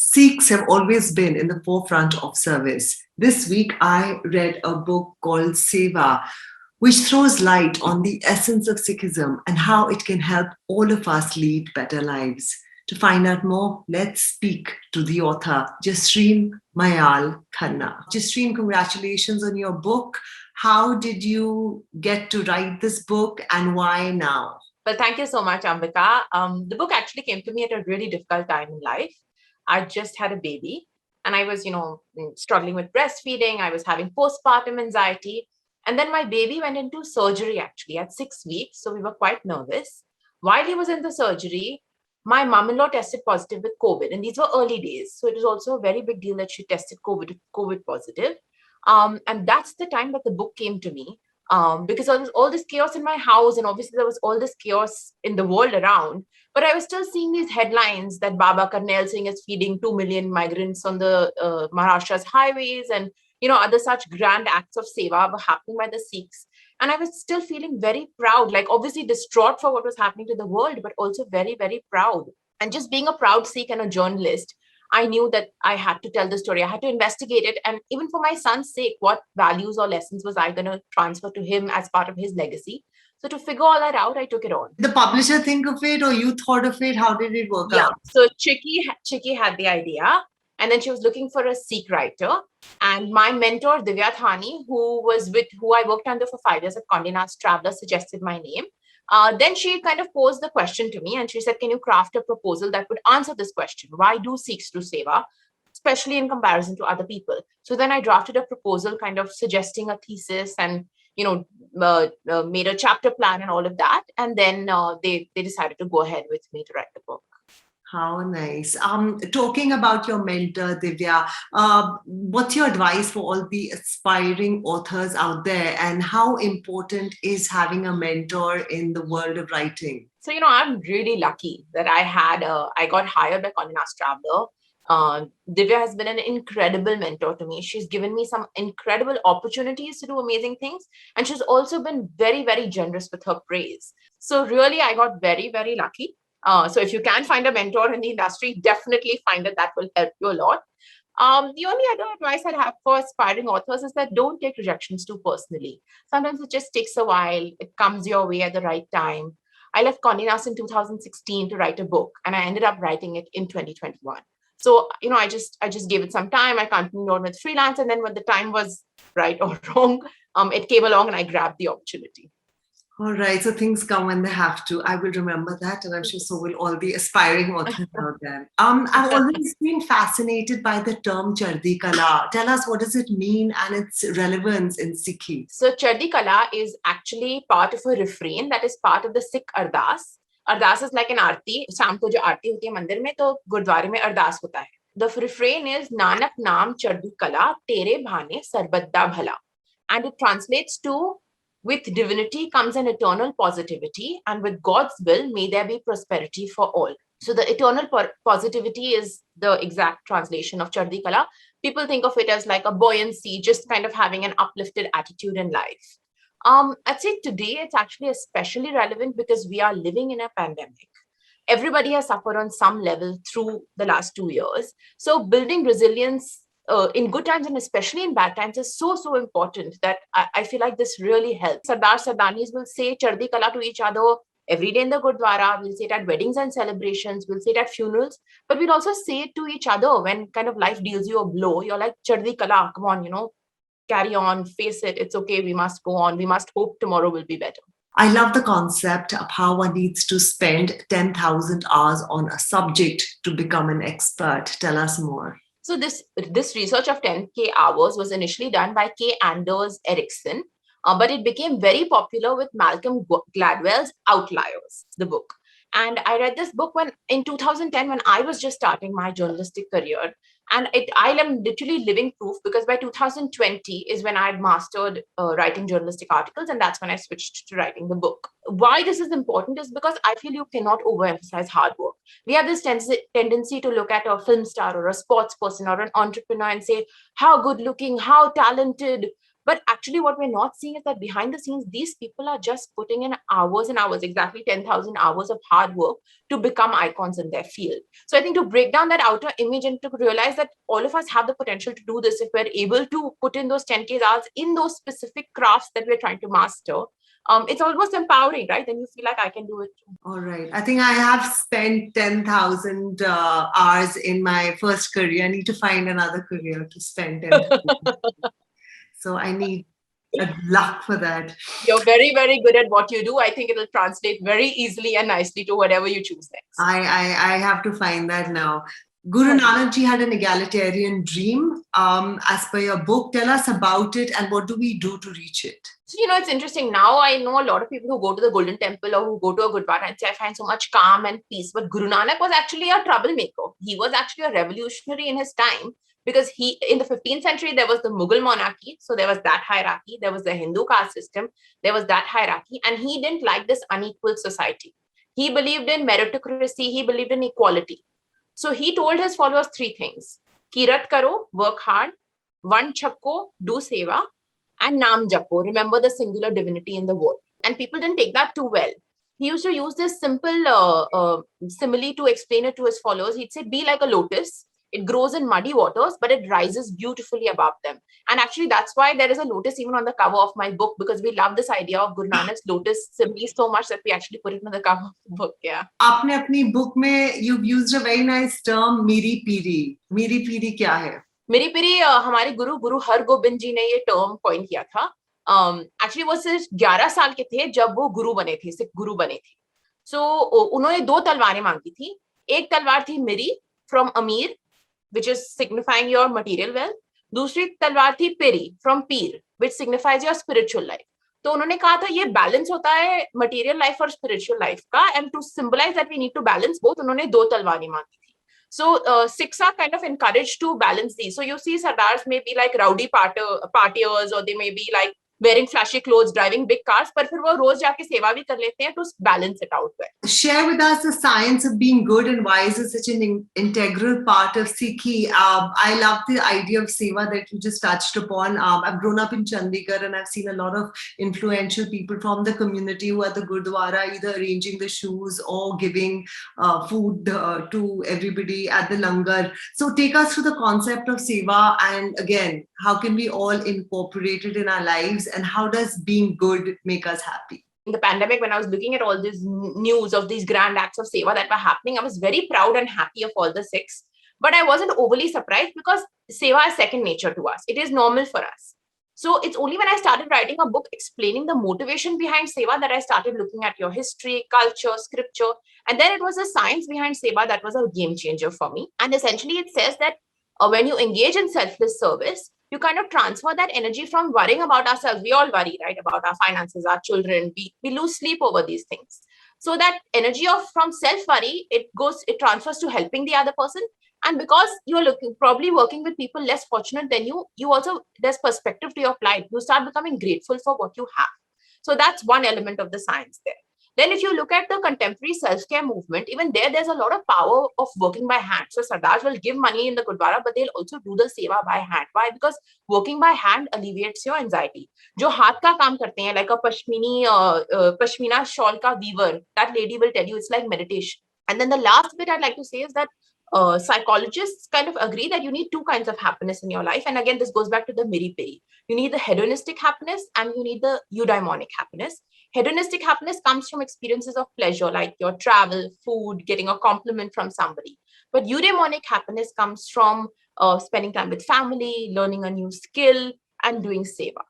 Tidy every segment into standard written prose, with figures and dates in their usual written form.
Sikhs have always been in the forefront of service. This week, I read a book called Seva, which throws light on the essence of Sikhism and how it can help all of us lead better lives. To find out more, let's speak to the author, Jasreen Mayal Khanna. Jasreen, congratulations on your book. How did you get to write this book and why now? Well, thank you so much, Ambika. The book actually came to me at a really difficult time in life. I just had a baby and I was, struggling with breastfeeding. I was having postpartum anxiety. And then my baby went into surgery actually at 6 weeks. So we were quite nervous. While he was in the surgery, my mom-in-law tested positive with COVID. And these were early days. So it was also a very big deal that she tested COVID positive. And that's the time that the book came to me. Because there was all this chaos in my house, and obviously there was all this chaos in the world around. But I was still seeing these headlines that Baba Karnail Singh is feeding 2 million migrants on the Maharashtra's highways, and other such grand acts of seva were happening by the Sikhs. And I was still feeling very proud, like obviously distraught for what was happening to the world, but also very, very proud. And just being a proud Sikh and a journalist, I knew that I had to tell the story. I had to investigate it. And even for my son's sake, what values or lessons was I going to transfer to him as part of his legacy? So to figure all that out, I took it on. The publisher think of it or you thought of it? How did it work out? So Chiki had the idea, and then she was looking for a Sikh writer. And my mentor, Divya Thani, who I worked under for 5 years at Condé Nast Traveler, suggested my name. Then she kind of posed the question to me and she said, can you craft a proposal that would answer this question? Why do Sikhs do seva, especially in comparison to other people? So then I drafted a proposal kind of suggesting a thesis and, made a chapter plan and all of that. And then they decided to go ahead with me to write the book. How nice. Talking about your mentor, Divya, what's your advice for all the aspiring authors out there, and how important is having a mentor in the world of writing? So, I'm really lucky that I got hired by Condé Nast Traveler. Divya has been an incredible mentor to me. She's given me some incredible opportunities to do amazing things. And she's also been very, very generous with her praise. So really, I got very, very lucky. So if you can find a mentor in the industry, definitely find it. That will help you a lot. The only other advice I'd have for aspiring authors is that don't take rejections too personally. Sometimes it just takes a while. It comes your way at the right time. I left Condé Nast in 2016 to write a book, and I ended up writing it in 2021. So, I just gave it some time. I continued on with freelance. And then when the time was right or wrong, it came along and I grabbed the opportunity. All right. So things come when they have to. I will remember that. And I'm sure so will all the aspiring authors out there. I've always been fascinated by the term Chardi Kala. Tell us, what does it mean and its relevance in Sikhi? So Chardi Kala is actually part of a refrain that is part of the Sikh Ardas. Ardas is like an आरती. शाम को जो आरती होती है मंदिर में, तो गुरुद्वारे में अरदास होता है. The refrain is नानक नाम चढ़ी कला तेरे भाने सर्बदा भला, and it translates to, with divinity comes an eternal positivity, and with God's will may there be prosperity for all. So the eternal positivity is the exact translation of Chardi Kala. People think of it as like a buoyancy, just kind of having an uplifted attitude in life. I'd say today it's actually especially relevant because we are living in a pandemic. Everybody has suffered on some level through the last 2 years. So building resilience in good times and especially in bad times is so, so important that I feel like this really helps. Sardar Sardanis will say Chardi Kala to each other every day in the Gurdwara. We'll say it at weddings and celebrations. We'll say it at funerals. But we'll also say it to each other when kind of life deals you a blow. You're like, Chardi Kala, come on, carry on, face it. It's okay. We must go on. We must hope tomorrow will be better. I love the concept of how one needs to spend 10,000 hours on a subject to become an expert. Tell us more. So this research of 10K hours was initially done by K. Anders Ericsson, but it became very popular with Malcolm Gladwell's Outliers, the book. And I read this book in 2010 when I was just starting my journalistic career. And I am literally living proof, because by 2020 is when I had mastered writing journalistic articles. And that's when I switched to writing the book. Why this is important is because I feel you cannot overemphasize hard work. We have this tendency to look at a film star or a sports person or an entrepreneur and say, how good looking, how talented, But actually, what we're not seeing is that behind the scenes, these people are just putting in hours and hours, exactly 10,000 hours of hard work to become icons in their field. So I think to break down that outer image and to realize that all of us have the potential to do this if we're able to put in those 10K hours in those specific crafts that we're trying to master, it's almost empowering, right? Then you feel like I can do it too. All right. I think I have spent 10,000 hours in my first career. I need to find another career to spend 10,000. So I need a luck for that. You're very, very good at what you do. I think it'll translate very easily and nicely to whatever you choose next. I have to find that now. Guru Nanak Ji had an egalitarian dream. As per your book, tell us about it and what do we do to reach it? So, it's interesting. Now I know a lot of people who go to the Golden Temple or who go to a Gurdwara and say, I find so much calm and peace. But Guru Nanak was actually a troublemaker. He was actually a revolutionary in his time because in the 15th century, there was the Mughal monarchy. So there was that hierarchy. There was the Hindu caste system. There was that hierarchy. And he didn't like this unequal society. He believed in meritocracy. He believed in equality. So he told his followers three things. Kirat karo, work hard. One chakko, do seva. And Nam Japo, remember the singular divinity in the word. And people didn't take that too well. He used to use this simple simile to explain it to his followers. He'd say, be like a lotus. It grows in muddy waters, but it rises beautifully above them. And actually, that's why there is a lotus even on the cover of my book, because we love this idea of Guru Nanak's lotus simile so much that we actually put it on the cover of the book. Yeah. आपने अपनी book में you've used a very nice term, Miri Piri. Miri Piri क्या है? मेरी पीढ़ी हमारे गुरु हरगोबिंद जी ने ये टर्म कॉइन किया था. एक्चुअली वो सिर्फ 11 साल के थे जब वो गुरु बने थे, सिख गुरु बने थे. सो उन्होंने 2 तलवारें मांगी थी. एक तलवार थी मिरी फ्रॉम अमीर, which is signifying your material wealth. दूसरी तलवार थी पेरी फ्रॉम पीर, which signifies your spiritual life. तो उन्होंने कहा था ये बैलेंस होता है मटेरियल लाइफ और स्पिरिचुअल लाइफ का, and to symbolize that we need to balance both, उन्होंने 2 तलवारें मांगी. So Sikhs are kind of encouraged to balance these. So you see Sardars may be like rowdy partiers, or they may be like wearing flashy clothes, driving big cars, but फिर वो रोज जाके सेवा भी कर लेते हैं to balance it out well. Share with us the science of being good and why is it such an integral part of Sikhi. I love the idea of Seva that you just touched upon. I've grown up in Chandigarh and I've seen a lot of influential people from the community who are the Gurdwara either arranging the shoes or giving food to everybody at the langar. So take us through the concept of Seva, and again, how can we all incorporate it in our lives, and how does being good make us happy? In the pandemic, when I was looking at all this news of these grand acts of seva that were happening, I was very proud and happy of all the Sikhs. But I wasn't overly surprised because seva is second nature to us. It is normal for us. So it's only when I started writing a book explaining the motivation behind seva that I started looking at your history, culture, scripture. And then it was the science behind seva that was a game changer for me. And essentially it says that when you engage in selfless service, you kind of transfer that energy from worrying about ourselves. We all worry, right? About our finances, our children. We lose sleep over these things. So that energy from self-worry, it transfers to helping the other person. And because you're probably working with people less fortunate than you also, there's perspective to your plight. You start becoming grateful for what you have. So that's one element of the science there. Then if you look at the contemporary self-care movement, even there's a lot of power of working by hand. So Sardars will give money in the Gurdwara, but they'll also do the seva by hand. Why? Because working by hand alleviates your anxiety. जो हाथ का काम करते हैं, like a pashmina shawl ka weaver, that lady will tell you it's like meditation. And then the last bit I'd like to say is that psychologists kind of agree that you need 2 kinds of happiness in your life. And again, this goes back to the Miri Peri. You need the hedonistic happiness and you need the eudaimonic happiness. Hedonistic happiness comes from experiences of pleasure, like your travel, food, getting a compliment from somebody. But eudaimonic happiness comes from spending time with family, learning a new skill, and doing seva.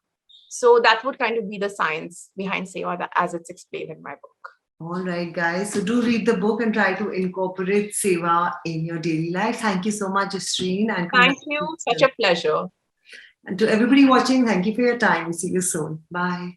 So that would kind of be the science behind seva as it's explained in my book. All right, guys. So do read the book and try to incorporate seva in your daily life. Thank you so much, Jasreen. And thank you. Such a pleasure. And to everybody watching, thank you for your time. See you soon. Bye.